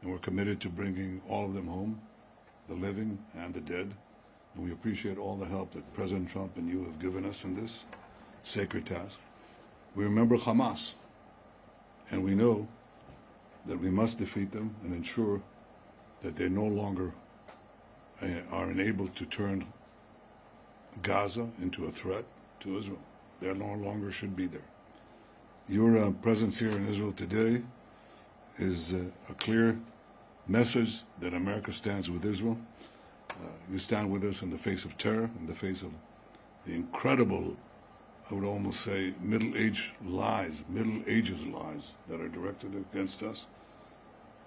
and we're committed to bringing all of them home, the living and the dead. And we appreciate all the help that President Trump and you have given us in this sacred task. We remember Hamas, and we know that we must defeat them and ensure that they no longer are enabled to turn Gaza into a threat to Israel. They no longer should be there. Your presence here in Israel today is a clear message that America stands with Israel. You stand with us in the face of terror, in the face of the incredible, I would almost say, Middle Ages lies that are directed against us,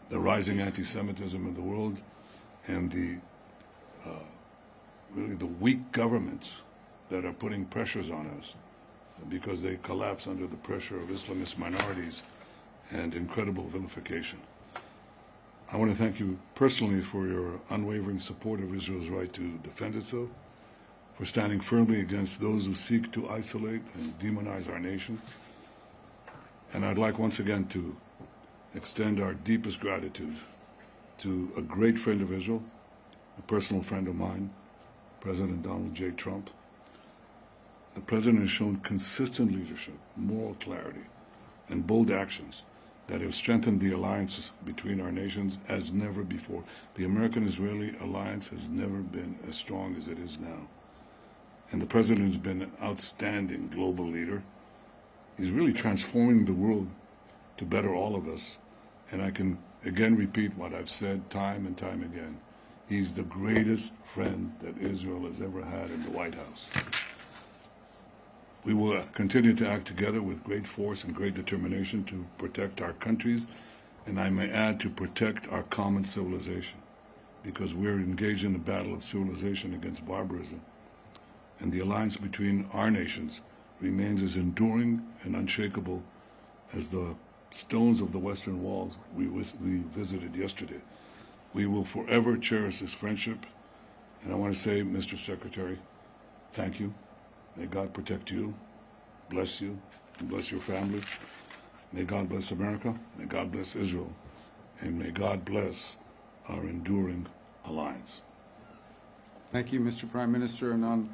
the rising anti-Semitism in the world, and the really the weak governments that are putting pressures on us because they collapse under the pressure of Islamist minorities and incredible vilification. I want to thank you personally for your unwavering support of Israel's right to defend itself, for standing firmly against those who seek to isolate and demonize our nation. And I'd like once again to extend our deepest gratitude to a great friend of Israel, a personal friend of mine, President Donald J. Trump. The President has shown consistent leadership, moral clarity, and bold actions that have strengthened the alliances between our nations as never before. The American-Israeli alliance has never been as strong as it is now. And the President has been an outstanding global leader. He's really transforming the world to better all of us. And I can again repeat what I've said time and time again. He's the greatest friend that Israel has ever had in the White House. We will continue to act together with great force and great determination to protect our countries, and I may add, to protect our common civilization, because we're engaged in a battle of civilization against barbarism. And the alliance between our nations remains as enduring and unshakable as the stones of the Western Wall we visited yesterday. We will forever cherish this friendship. And I want to say, Mr. Secretary, thank you. May God protect you, bless you, and bless your family. May God bless America. May God bless Israel. And may God bless our enduring alliance. Thank you, Mr. Prime Minister. And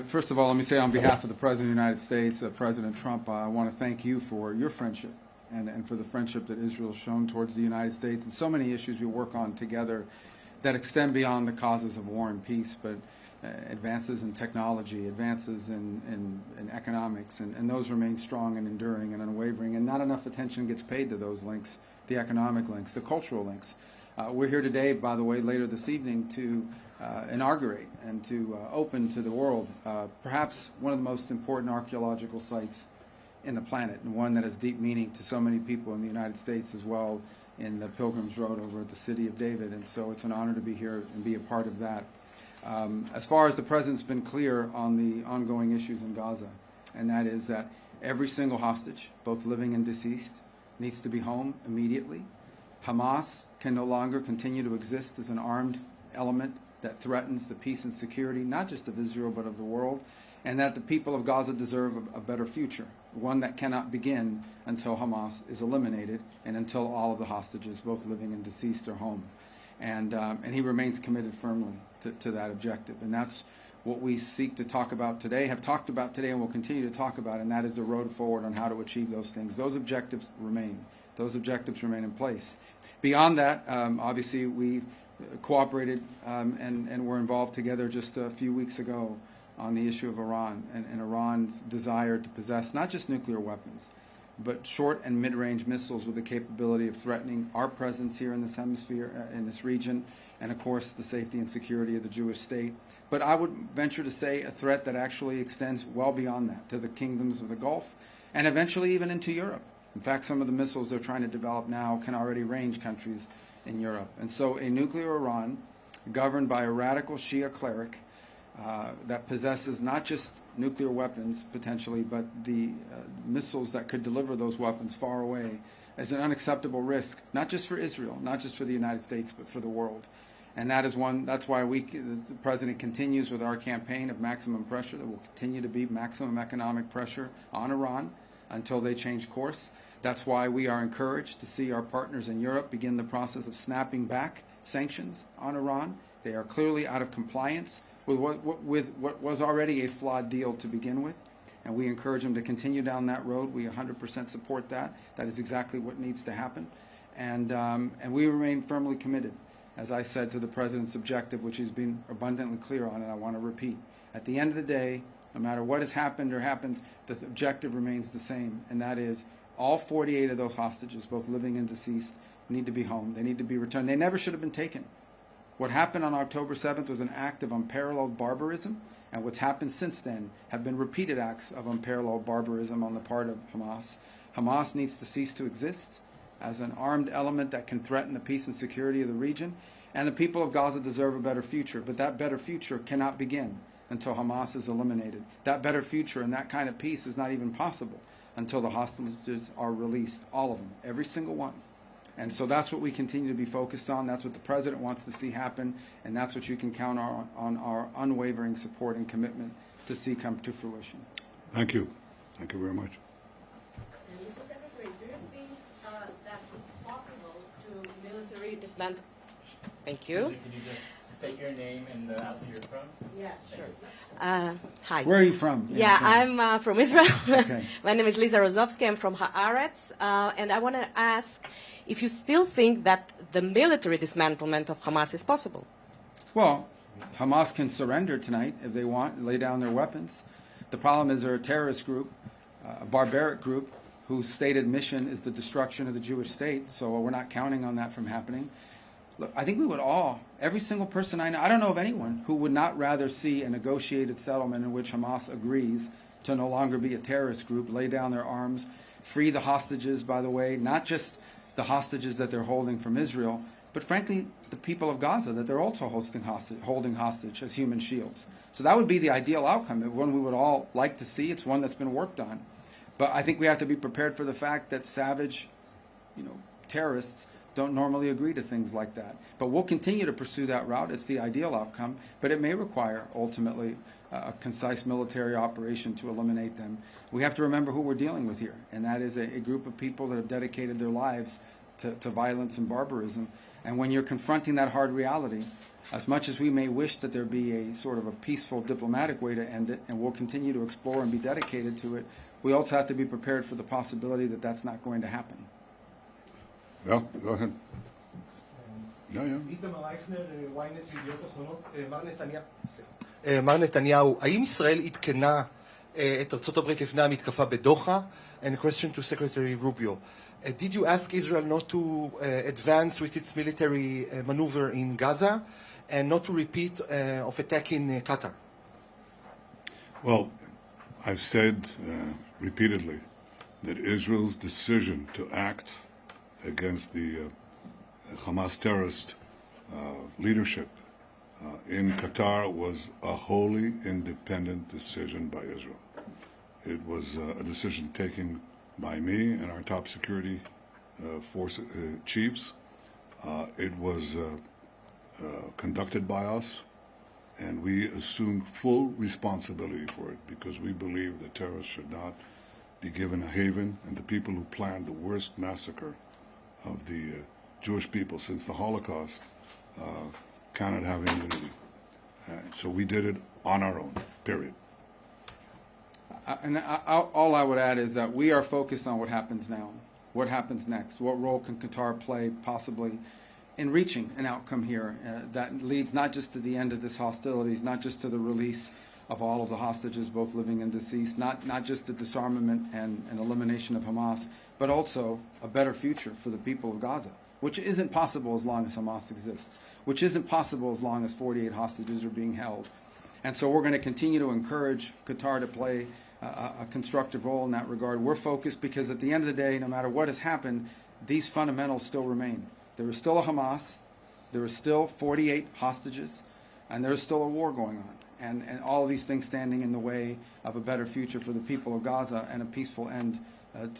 first of all, let me say on behalf of the President of the United States, President Trump, I want to thank you for your friendship and for the friendship that Israel has shown towards the United States and so many issues we work on together that extend beyond the causes of war and peace, but advances in technology, advances in economics, and those remain strong and enduring and unwavering, and not enough attention gets paid to those links, the economic links, the cultural links. We're here today, by the way, later this evening to inaugurate and to open to the world perhaps one of the most important archaeological sites in the planet, and one that has deep meaning to so many people in the United States as well, in the Pilgrim's Road over at the City of David. And so it's an honor to be here and be a part of that. As far as the President's been clear on the ongoing issues in Gaza, and that is that every single hostage, both living and deceased, needs to be home immediately. Hamas can no longer continue to exist as an armed element that threatens the peace and security, not just of Israel, but of the world, and that the people of Gaza deserve a better future, one that cannot begin until Hamas is eliminated and until all of the hostages, both living and deceased, are home. And he remains committed firmly to that objective. And that's what we seek to talk about today, have talked about today, and will continue to talk about, and that is the road forward on how to achieve those things. Those objectives remain. Those objectives remain in place. Beyond that, obviously, we cooperated and were involved together just a few weeks ago on the issue of Iran and Iran's desire to possess not just nuclear weapons, but short and mid-range missiles with the capability of threatening our presence here in this hemisphere, in this region, and of course the safety and security of the Jewish state. But I would venture to say a threat that actually extends well beyond that to the kingdoms of the Gulf and eventually even into Europe. In fact, some of the missiles they're trying to develop now can already range countries in Europe. And so a nuclear Iran governed by a radical Shia cleric that possesses not just nuclear weapons potentially, but the missiles that could deliver those weapons far away, is an unacceptable risk, not just for Israel, not just for the United States, but for the world. And that is that's why the President continues with our campaign of maximum pressure. There will continue to be maximum economic pressure on Iran until they change course. That's why we are encouraged to see our partners in Europe begin the process of snapping back sanctions on Iran. They are clearly out of compliance with what was already a flawed deal to begin with, and we encourage them to continue down that road. We 100% support that. That is exactly what needs to happen, and we remain firmly committed, as I said, to the President's objective, which he's been abundantly clear on, and I want to repeat. At the end of the day, no matter what has happened or happens, the objective remains the same, and that is all 48 of those hostages, both living and deceased, need to be home. They need to be returned. They never should have been taken. What happened on October 7th was an act of unparalleled barbarism, and what's happened since then have been repeated acts of unparalleled barbarism on the part of Hamas. Hamas needs to cease to exist as an armed element that can threaten the peace and security of the region, and the people of Gaza deserve a better future, but that better future cannot begin until Hamas is eliminated. That better future and that kind of peace is not even possible until the hostages are released, all of them, every single one. And so that's what we continue to be focused on. That's what the President wants to see happen, and that's what you can count on our unwavering support and commitment to see come to fruition. Thank you. Thank you very much. Mr. Secretary, do you think that it's possible to military dismantle? Thank you. Can you just state your name and the outfit you're from? Yeah, sure. Hi. Where are you from? Yeah, I'm from Israel. Okay. My name is Liza Rozovsky. I'm from Haaretz. And I want to ask if you still think that the military dismantlement of Hamas is possible. Well, Hamas can surrender tonight if they want, lay down their weapons. The problem is they're a terrorist group, a barbaric group, whose stated mission is the destruction of the Jewish state, so we're not counting on that from happening. Look, I think we would all, every single person I know, I don't know of anyone who would not rather see a negotiated settlement in which Hamas agrees to no longer be a terrorist group, lay down their arms, free the hostages, by the way, not just the hostages that they're holding from Israel, but frankly, the people of Gaza that they're also holding hostage as human shields. So that would be the ideal outcome, one we would all like to see. It's one that's been worked on. But I think we have to be prepared for the fact that savage, terrorists don't normally agree to things like that. But we'll continue to pursue that route. It's the ideal outcome, but it may require, ultimately, a concise military operation to eliminate them. We have to remember who we're dealing with here, and that is a group of people that have dedicated their lives to violence and barbarism. And when you're confronting that hard reality, as much as we may wish that there be a sort of a peaceful diplomatic way to end it, and we'll continue to explore and be dedicated to it, we also have to be prepared for the possibility that that's not going to happen. Yeah, go ahead. איתמר רייכנר, ynet וידיעות אחרונות. מר נתניהו, האם ישראל עדכנה את ארצות הברית לפני המתקפה בדוחה? And a question to Secretary Rubio. Did you ask Israel not to advance with its military maneuver in Gaza and not to repeat of attack in Qatar? Well, I've said repeatedly that Israel's decision to act against the Hamas terrorist leadership in Qatar was a wholly independent decision by Israel. It was a decision taken by me and our top security force chiefs. It was conducted by us, and we assumed full responsibility for it because we believe that terrorists should not be given a haven, and the people who planned the worst massacre of the Jewish people since the Holocaust cannot have immunity. So we did it on our own, period. All I would add is that we are focused on what happens now, what happens next, what role can Qatar play possibly in reaching an outcome here that leads not just to the end of this hostilities, not just to the release of all of the hostages, both living and deceased, not just the disarmament and elimination of Hamas, but also a better future for the people of Gaza, which isn't possible as long as Hamas exists, which isn't possible as long as 48 hostages are being held. And so we're going to continue to encourage Qatar to play a constructive role in that regard. We're focused because at the end of the day, no matter what has happened, these fundamentals still remain. There is still a Hamas, there is still 48 hostages, and there is still a war going on. And all of these things standing in the way of a better future for the people of Gaza and a peaceful end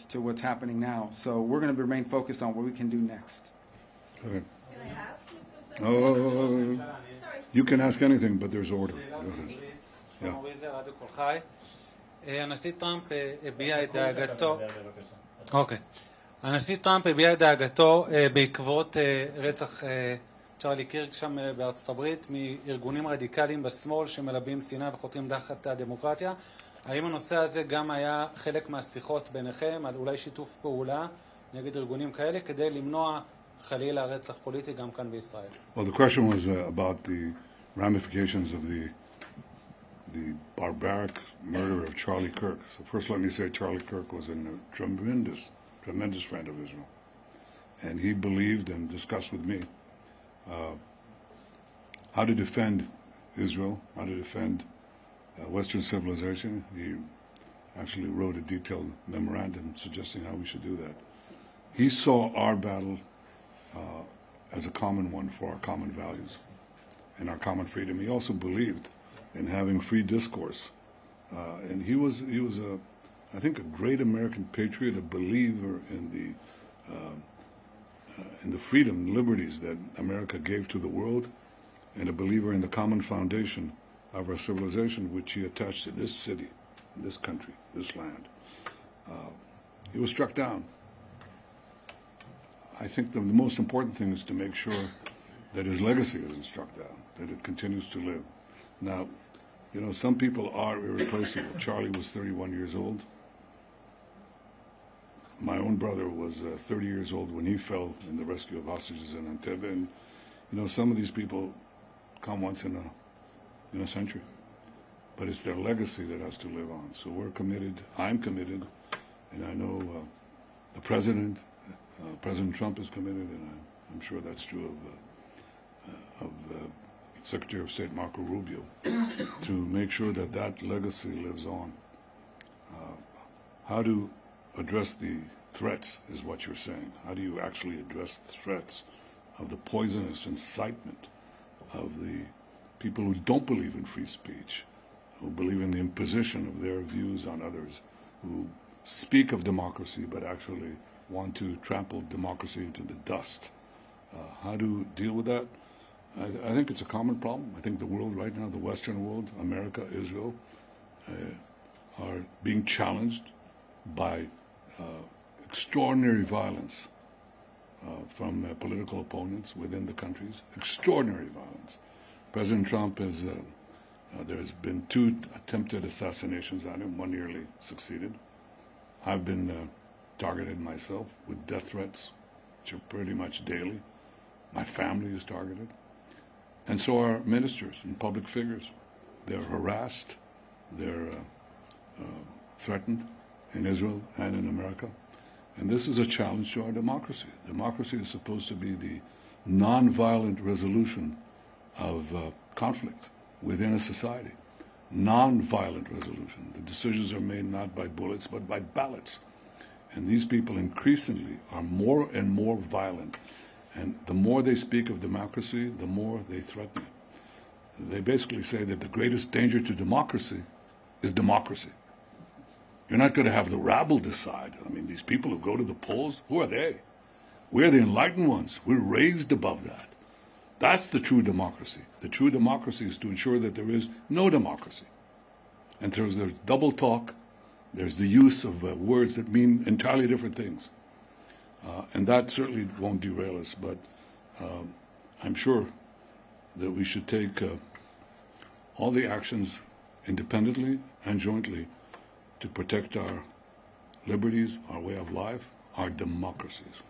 to what's happening now. So we're going to remain focused on what we can do next. Okay. Can I ask, Mr. Secretary? You can ask anything, but there's order. Go ahead. Yeah. הנשיא טראמפ הביע את דאגתו, הנשיא טראמפ הביע את דאגתו בעקבות רצח צ'רלי קירק שם בארצות הברית מארגונים רדיקליים בשמאל שמלבים שנאה וחותרים תחת הדמוקרטיה. האם הנושא הזה גם היה חלק מהשיחות ביניכם על אולי שיתוף פעולה נגד ארגונים כאלה כדי למנוע חלילה רצח פוליטי גם כאן בישראל? Well, the question was about the ramifications of the barbaric murder of Charlie Kirk. So first let me say Charlie Kirk was a tremendous friend of Israel. And he believed and discussed with me how to defend Israel, how to defend Western civilization. He actually wrote a detailed memorandum suggesting how we should do that. He saw our battle as a common one for our common values and our common freedom. He also believed in having free discourse. And he was I think, a great American patriot, a believer in the freedom and liberties that America gave to the world, and a believer in the common foundation of our civilization, which he attached to this city, this country, this land. He was struck down. I think the most important thing is to make sure that his legacy isn't struck down, that it continues to live. Now, you know, some people are irreplaceable. Charlie was 31 years old. My own brother was 30 years old when he fell in the rescue of hostages in Entebbe. And, you know, some of these people come once in a century. But it's their legacy that has to live on. So we're committed, I'm committed, and I know the President Trump is committed, and I'm sure that's true of Secretary of State Marco Rubio, to make sure that that legacy lives on. How to address the threats is what you're saying. How do you actually address the threats of the poisonous incitement of the people who don't believe in free speech, who believe in the imposition of their views on others, who speak of democracy but actually want to trample democracy into the dust? How to deal with that? I think it's a common problem. I think the world right now, the Western world, America, Israel, are being challenged by extraordinary violence from political opponents within the countries. Extraordinary violence. President Trump has, there's been 2 attempted assassinations on him. One nearly succeeded. I've been targeted myself with death threats, which are pretty much daily. My family is targeted. And so are ministers and public figures. They're harassed, they're threatened in Israel and in America. And this is a challenge to our democracy. Democracy is supposed to be the nonviolent resolution of conflict within a society. Nonviolent resolution. The decisions are made not by bullets, but by ballots. And these people increasingly are more and more violent. And the more they speak of democracy, the more they threaten it. They basically say that the greatest danger to democracy is democracy. You're not going to have the rabble decide. I mean, these people who go to the polls, who are they? We're the enlightened ones. We're raised above that. That's the true democracy. The true democracy is to ensure that there is no democracy. And there's double talk. There's the use of words that mean entirely different things. And that certainly won't derail us, but I'm sure that we should take all the actions independently and jointly to protect our liberties, our way of life, our democracies.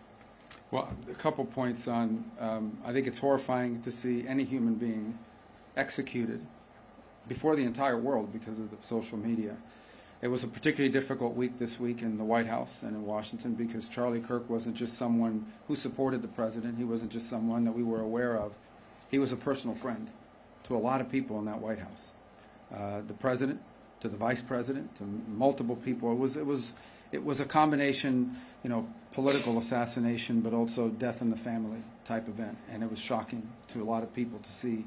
Well, a couple points on, I think it's horrifying to see any human being executed before the entire world because of the social media. It was a particularly difficult week this week in the White House and in Washington because Charlie Kirk wasn't just someone who supported the president. He wasn't just someone that we were aware of. He was a personal friend to a lot of people in that White House. The president, to the vice president, to multiple people. It was a combination, you know, political assassination, but also death in the family type event. And it was shocking to a lot of people to see.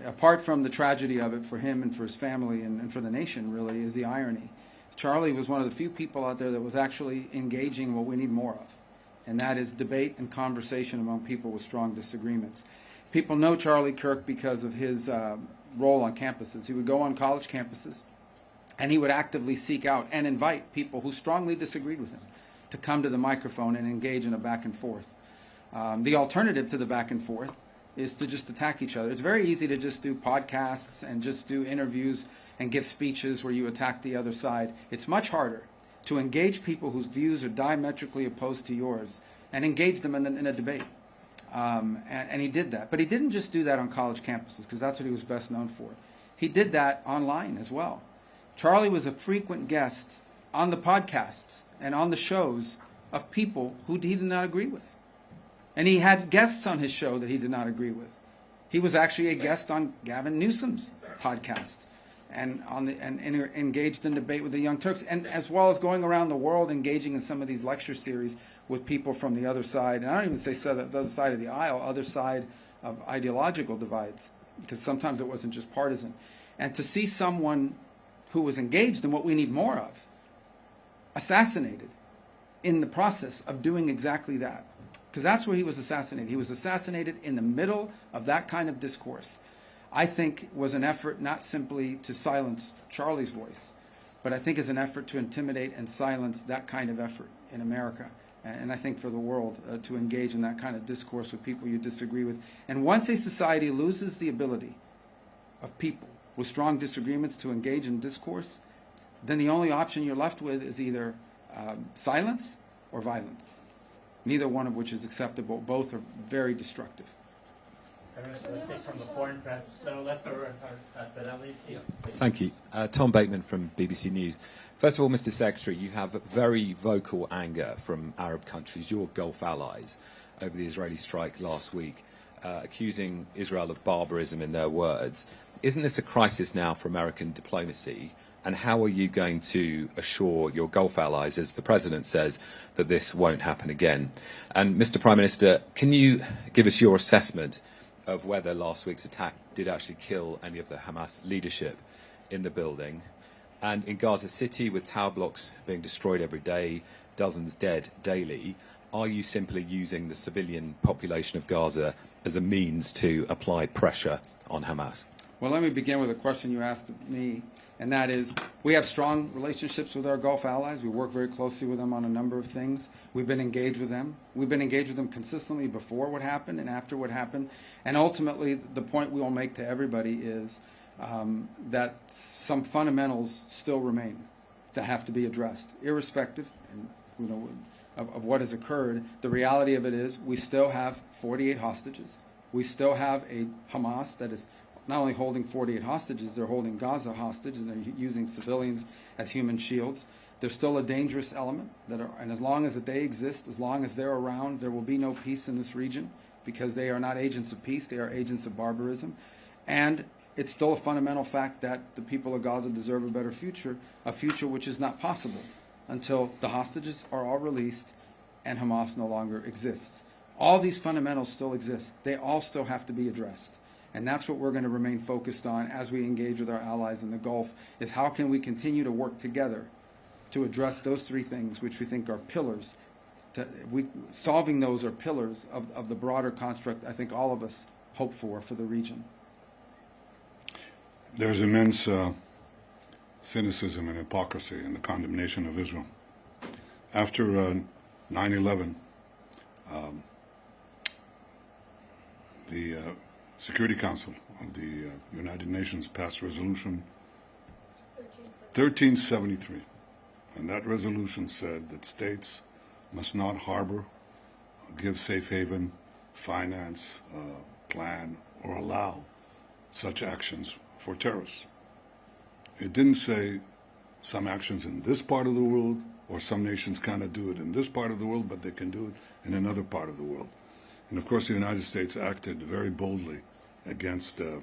Apart from the tragedy of it for him and for his family and for the nation, really, is the irony. Charlie was one of the few people out there that was actually engaging what we need more of, and that is debate and conversation among people with strong disagreements. People know Charlie Kirk because of his role on campuses. He would go on college campuses And he would actively seek out and invite people who strongly disagreed with him to come to the microphone and engage in a back and forth. The alternative to the back and forth is to just attack each other. It's very easy to just do podcasts and just do interviews and give speeches where you attack the other side. It's much harder to engage people whose views are diametrically opposed to yours and engage them in a debate. And he did that. But he didn't just do that on college campuses, because that's what he was best known for. He did that online as well. Charlie was a frequent guest on the podcasts and on the shows of people who he did not agree with. And he had guests on his show that he did not agree with. He was actually a guest on Gavin Newsom's podcast and engaged in debate with the Young Turks, and as well as going around the world engaging in some of these lecture series with people from the other side. And I don't even say the other side of the aisle, other side of ideological divides, because sometimes it wasn't just partisan. And to see someone who was engaged in what we need more of, assassinated in the process of doing exactly that. Because that's where he was assassinated. He was assassinated in the middle of that kind of discourse. I think was an effort not simply to silence Charlie's voice, but I think is an effort to intimidate and silence that kind of effort in America. And I think for the world to engage in that kind of discourse with people you disagree with. And once a society loses the ability of people with strong disagreements to engage in discourse, then the only option you're left with is either silence or violence, neither one of which is acceptable. Both are very destructive. Let's take from the foreign press. So let's Thank you. Tom Bateman from BBC News. First of all, Mr. Secretary, you have very vocal anger from Arab countries, your Gulf allies, over the Israeli strike last week, accusing Israel of barbarism in their words. Isn't this a crisis now for American diplomacy? And how are you going to assure your Gulf allies, as the President says, that this won't happen again? And Mr. Prime Minister, can you give us your assessment of whether last week's attack did actually kill any of the Hamas leadership in the building? And in Gaza City, with tower blocks being destroyed every day, dozens dead daily, are you simply using the civilian population of Gaza as a means to apply pressure on Hamas? Well, let me begin with a question you asked me, and that is, we have strong relationships with our Gulf allies. We work very closely with them on a number of things. We've been engaged with them. We've been engaged with them consistently before what happened and after what happened. And ultimately, the point we will make to everybody is that some fundamentals still remain that have to be addressed, irrespective of what has occurred. The reality of it is we still have 48 hostages. We still have a Hamas that is not only holding 48 hostages, they're holding Gaza hostage, and they're using civilians as human shields. There's still a dangerous element, and as long as they exist, as long as they're around, there will be no peace in this region, because they are not agents of peace, they are agents of barbarism. And it's still a fundamental fact that the people of Gaza deserve a better future, a future which is not possible until the hostages are all released and Hamas no longer exists. All these fundamentals still exist. They all still have to be addressed. And that's what we're going to remain focused on as we engage with our allies in the Gulf, is how can we continue to work together to address those three things, which we think are pillars. Solving those are pillars of the broader construct I think all of us hope for the region. There's immense cynicism and hypocrisy in the condemnation of Israel. After 9/11, the Security Council of the United Nations passed Resolution 1373, and that resolution said that states must not harbor, give safe haven, finance, plan, or allow such actions for terrorists. It didn't say some actions in this part of the world, or some nations cannot do it in this part of the world, but they can do it in another part of the world. And of course, the United States acted very boldly against the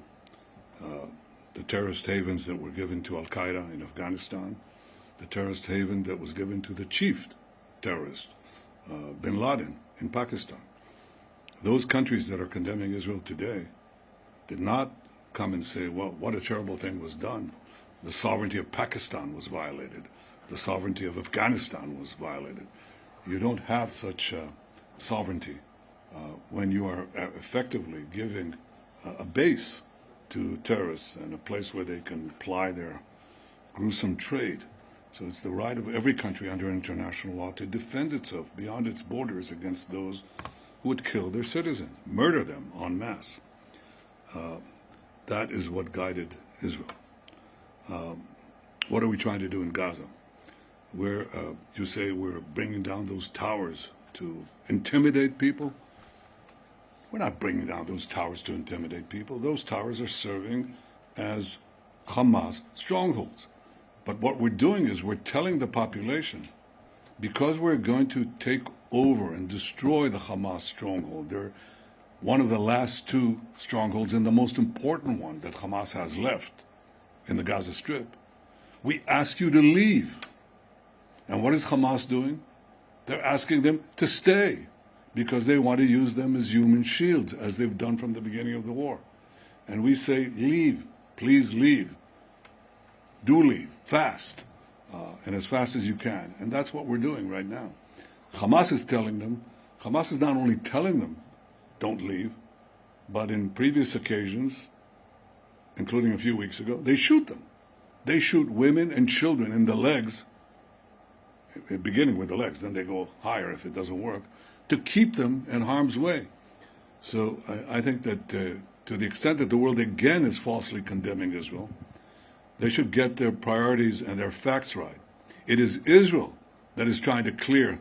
terrorist havens that were given to Al-Qaeda in Afghanistan, the terrorist haven that was given to the chief terrorist, bin Laden, in Pakistan. Those countries that are condemning Israel today did not come and say, well, what a terrible thing was done. The sovereignty of Pakistan was violated. The sovereignty of Afghanistan was violated. You don't have such sovereignty when you are effectively giving a base to terrorists and a place where they can ply their gruesome trade. So it's the right of every country under international law to defend itself beyond its borders against those who would kill their citizens, murder them en masse. That is what guided Israel. What are we trying to do in Gaza? You say we're bringing down those towers to intimidate people? We're not bringing down those towers to intimidate people. Those towers are serving as Hamas strongholds. But what we're doing is we're telling the population, because we're going to take over and destroy the Hamas stronghold, they're one of the last two strongholds and the most important one that Hamas has left in the Gaza Strip. We ask you to leave. And what is Hamas doing? They're asking them to stay because they want to use them as human shields, as they've done from the beginning of the war. And we say, leave, please leave. Do leave, fast, and as fast as you can. And that's what we're doing right now. Hamas is telling them, Hamas is not only telling them, don't leave, but in previous occasions, including a few weeks ago, they shoot them. They shoot women and children in the legs, beginning with the legs, then they go higher if it doesn't work, to keep them in harm's way. So I think that to the extent that the world again is falsely condemning Israel, they should get their priorities and their facts right. It is Israel that is trying to clear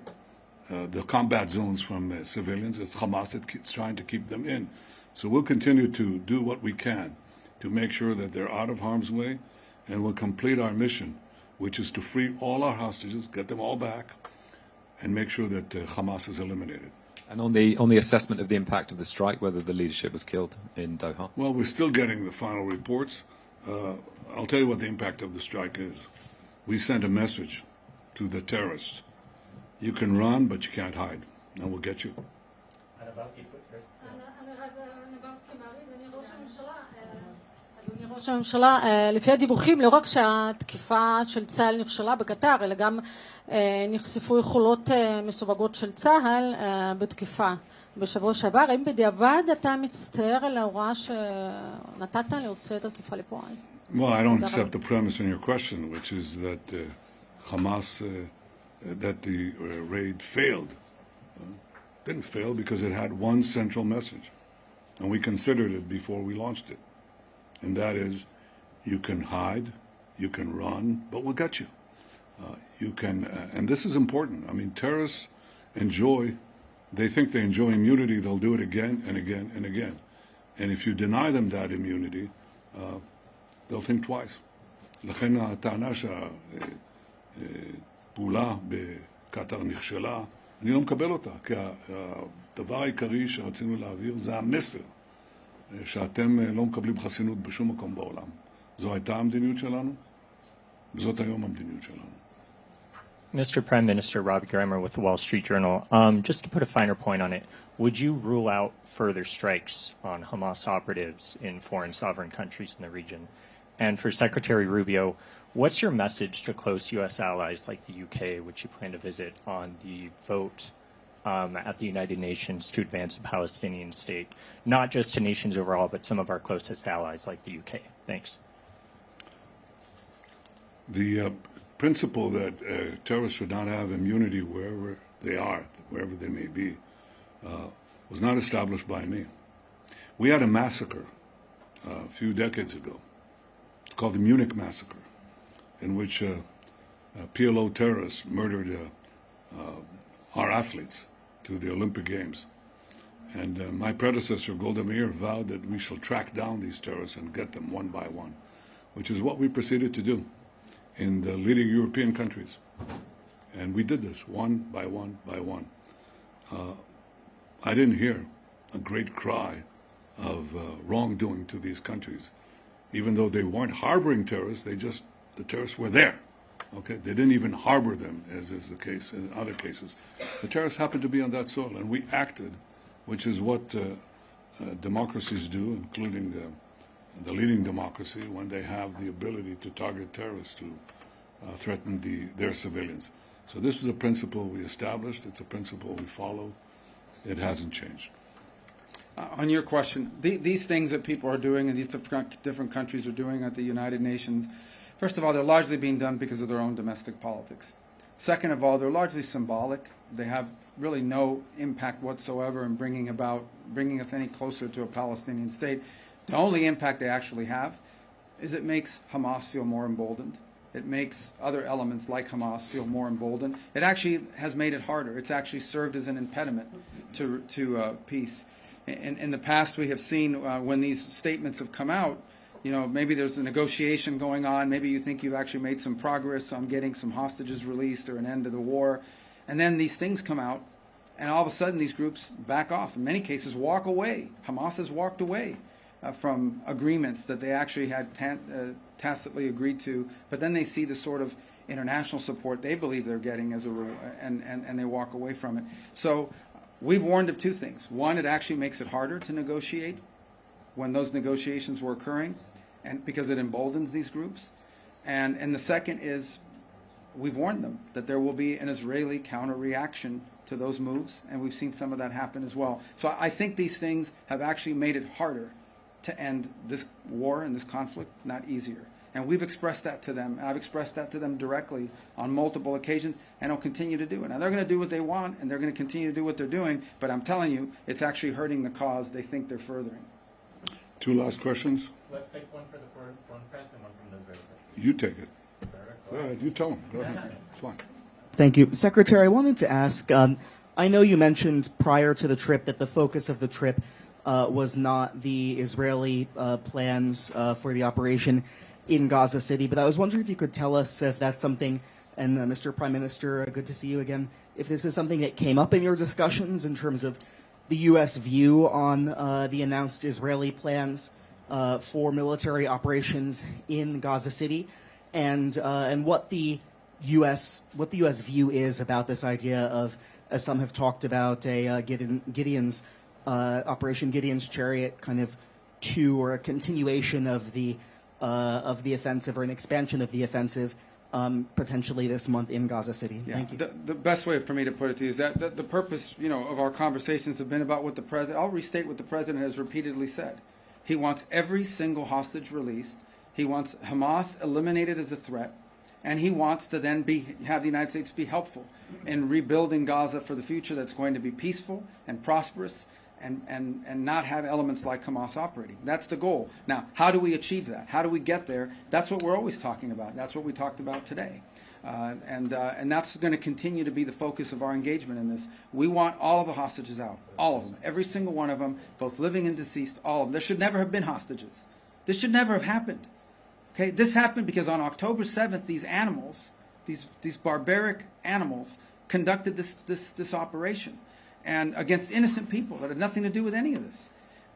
the combat zones from civilians. It's Hamas that's trying to keep them in. So we'll continue to do what we can to make sure that they're out of harm's way, and we'll complete our mission, which is to free all our hostages, get them all back, and make sure that Hamas is eliminated. And on the assessment of the impact of the strike, whether the leadership was killed in Doha? Well, we're still getting the final reports. I'll tell you what the impact of the strike is. We sent a message to the terrorists. You can run, but you can't hide, and we'll get you. אדוני ראש הממשלה, לפי הדיווחים, לא רק שהתקיפה של צה"ל נכשלה בקטר, אלא גם נחשפו יכולות מסווגות של צה"ל בתקיפה בשבוע שעבר. האם בדיעבד אתה מצטער על ההוראה שנתת להוציא את התקיפה לפועל? Well, I don't accept the premise in your question, which is that Hamas, that the raid failed. Didn't fail because it had one central message, and we considered it before we launched it. And that is, you can hide, you can run, but we'll get you. You can, and this is important. I mean, terrorists they think they enjoy immunity, they'll do it again and again and again. And if you deny them that immunity, they'll think twice. לכן הטענה שהפעולה בקטר נכשלה, אני לא מקבל אותה, כי הדבר העיקרי שרצינו להעביר זה המסר. שאתם לא מקבלים חסינות בשום מקום בעולם. זו הייתה המדיניות שלנו, וזאת היום המדיניות שלנו. Mr. Prime Minister, Robbie Grammer with the Wall Street Journal. Just to put a finer point on it, would you rule out further strikes on Hamas operatives in foreign sovereign countries in the region? And for Secretary Rubio, what's your message to close U.S. allies like the UK, which you plan to visit, on the vote at the United Nations to advance a Palestinian state, not just to nations overall, but some of our closest allies like the UK? Thanks. The principle that terrorists should not have immunity wherever they are, wherever they may be, was not established by me. We had a massacre a few decades ago. It's called the Munich Massacre, in which PLO terrorists murdered our athletes to the Olympic Games. And my predecessor, Golda Meir, vowed that we shall track down these terrorists and get them one by one, which is what we proceeded to do in the leading European countries. And we did this one by one by one. I didn't hear a great cry of wrongdoing to these countries. Even though they weren't harboring terrorists, the terrorists were there. Okay, they didn't even harbor them, as is the case in other cases. The terrorists happened to be on that soil, and we acted, which is what democracies do, including the leading democracy, when they have the ability to target terrorists to threaten their civilians. So this is a principle we established. It's a principle we follow. It hasn't changed. On your question, these things that people are doing and these different countries are doing at the United Nations, First of all, they're largely being done because of their own domestic politics. Second of all, they're largely symbolic. They have really no impact whatsoever in bringing us any closer to a Palestinian state. The only impact they actually have is it makes Hamas feel more emboldened. It makes other elements like Hamas feel more emboldened. It actually has made it harder. It's actually served as an impediment to peace. In the past, we have seen when these statements have come out, you know, maybe there's a negotiation going on. Maybe you think you've actually made some progress on getting some hostages released or an end to the war. And then these things come out, and all of a sudden these groups back off. In many cases, walk away. Hamas has walked away from agreements that they actually had tacitly agreed to. But then they see the sort of international support they believe they're getting as a rule, and they walk away from it. So we've warned of two things. One, it actually makes it harder to negotiate when those negotiations were occurring, and because it emboldens these groups. And the second is we've warned them that there will be an Israeli counter-reaction to those moves, and we've seen some of that happen as well. So I think these things have actually made it harder to end this war and this conflict, not easier. And we've expressed that to them. I've expressed that to them directly on multiple occasions, and I'll continue to do it. Now, they're going to do what they want, and they're going to continue to do what they're doing, but I'm telling you, it's actually hurting the cause they think they're furthering. Two last questions. Let's take one for the foreign press and one from the Israeli press. You take it. Go ahead. You tell them. Go ahead. It's fine. Thank you. Secretary, I wanted to ask, I know you mentioned prior to the trip that the focus of the trip was not the Israeli plans for the operation in Gaza City, but I was wondering if you could tell us if that's something, and Mr. Prime Minister, good to see you again, if this is something that came up in your discussions in terms of the U.S. view on the announced Israeli plans for military operations in Gaza City, and what the U.S. view is about this idea of, as some have talked about, a Gideon's Operation Gideon's Chariot kind of 2, or a continuation of the offensive, or an expansion of the offensive, potentially this month in Gaza City. Yeah. Thank you. The best way for me to put it to you is that the purpose, of our conversations have been about what the president. I'll restate what the president has repeatedly said. He wants every single hostage released. He wants Hamas eliminated as a threat, and he wants to then have the United States be helpful in rebuilding Gaza for the future that's going to be peaceful and prosperous, and not have elements like Hamas operating. That's the goal. Now, how do we achieve that? How do we get there? That's what we're always talking about. That's what we talked about today. And that's going to continue to be the focus of our engagement in this. We want all of the hostages out, all of them, every single one of them, both living and deceased, all of them. There should never have been hostages. This should never have happened. Okay, this happened because on October 7th, these animals, these barbaric animals, conducted this operation, and against innocent people that had nothing to do with any of this.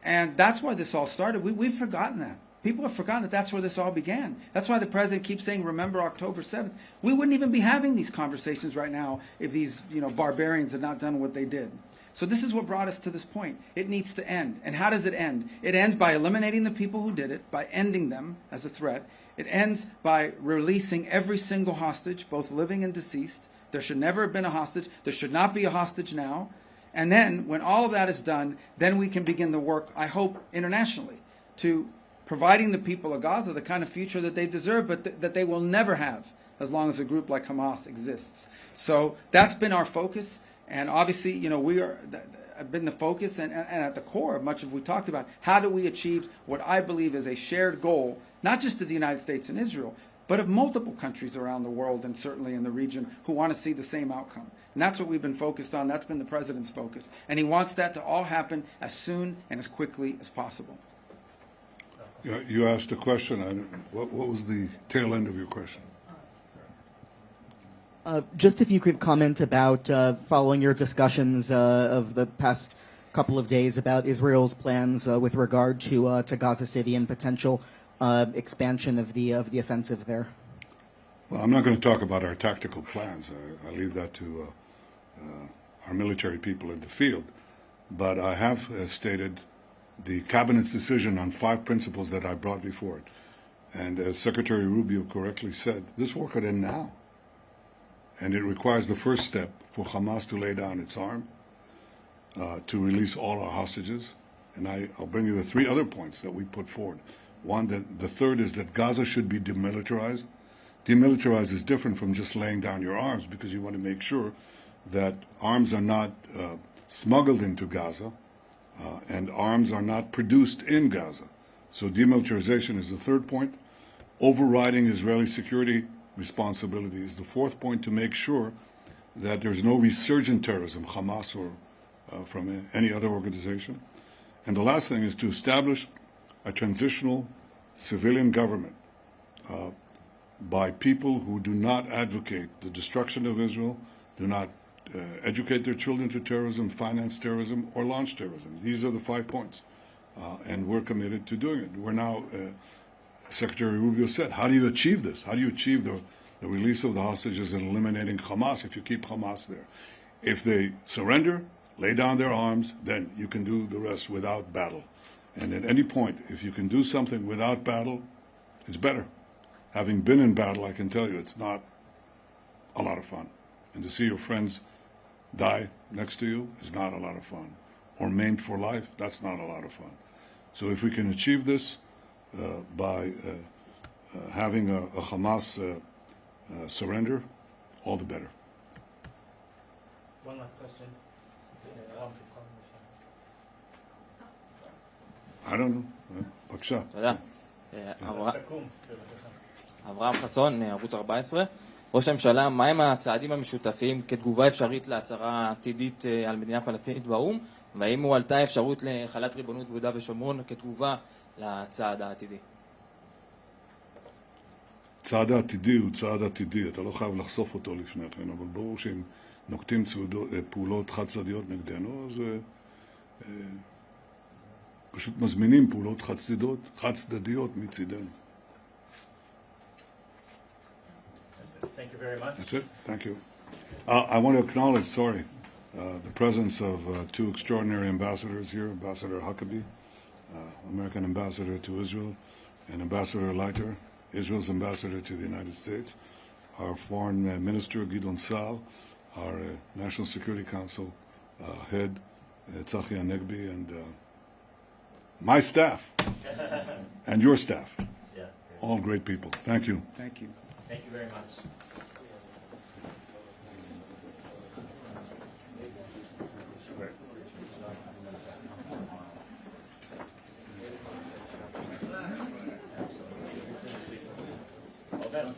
And that's why this all started. We've forgotten that. People have forgotten that that's where this all began. That's why the president keeps saying, remember October 7th. We wouldn't even be having these conversations right now if these barbarians had not done what they did. So this is what brought us to this point. It needs to end. And how does it end? It ends by eliminating the people who did it, by ending them as a threat. It ends by releasing every single hostage, both living and deceased. There should never have been a hostage. There should not be a hostage now. And then, when all of that is done, then we can begin the work, I hope, internationally, to providing the people of Gaza the kind of future that they deserve, but that they will never have as long as a group like Hamas exists. So that's been our focus, and obviously, we have been the focus and at the core of much of what we talked about. How do we achieve what I believe is a shared goal, not just of the United States and Israel, but of multiple countries around the world and certainly in the region who want to see the same outcome. And that's what we've been focused on. That's been the president's focus. And he wants that to all happen as soon and as quickly as possible. You asked a question. What was the tail end of your question? Just if you could comment about, following your discussions of the past couple of days about Israel's plans with regard to Gaza City and potential expansion of the offensive there. Well, I'm not going to talk about our tactical plans. I leave that to our military people in the field. But I have stated the cabinet's decision on 5 principles that I brought before it. And as Secretary Rubio correctly said, this war could end now. And it requires the first step for Hamas to lay down its arm, to release all our hostages. And I'll bring you the 3 other points that we put forward. The third is that Gaza should be demilitarized. Demilitarized is different from just laying down your arms, because you want to make sure that arms are not smuggled into Gaza and arms are not produced in Gaza. So demilitarization is the third point. Overriding Israeli security responsibility is the fourth point, to make sure that there's no resurgent terrorism, Hamas or from any other organization. And the last thing is to establish a transitional civilian government by people who do not advocate the destruction of Israel, do not educate their children to terrorism, finance terrorism, or launch terrorism. These are the 5 points, and we're committed to doing it. We're now, Secretary Rubio said, how do you achieve this? How do you achieve the release of the hostages and eliminating Hamas if you keep Hamas there? If they surrender, lay down their arms, then you can do the rest without battle. And at any point, if you can do something without battle, it's better. Having been in battle, I can tell you it's not a lot of fun. And to see your friends die next to you is not a lot of fun. Or maimed for life, that's not a lot of fun. So if we can achieve this by having a Hamas surrender, all the better. One last question. I don't know. בבקשה. תודה. אברהם חסון, ערוץ 14. ראש הממשלה, מהם הצעדים המשותפים כתגובה אפשרית להצהרה עתידית על מדינה פלסטינית באו"ם, והאם הועלתה אפשרות לחלת ריבונות ביהודה ושומרון כתגובה לצעד העתידי? צעד העתידי הוא צעד עתידי, אתה לא חייב לחשוף אותו לפני כן, אבל ברור שאם נוקטים פעולות חד-צדדיות נגדנו, אז פשוט מזמינים פעולות חד-צדדיות מצידנו. Thank you very much. That's it. Thank you. I want to acknowledge, the presence of two extraordinary ambassadors here, Ambassador Huckabee, American ambassador to Israel, and Ambassador Leiter, Israel's ambassador to the United States, our foreign minister, Gideon Sal, our National Security Council head, Tzachi Hanegbi, and my staff, and your staff. Yeah. All great people. Thank you. Thank you. Thank you very much. Well done.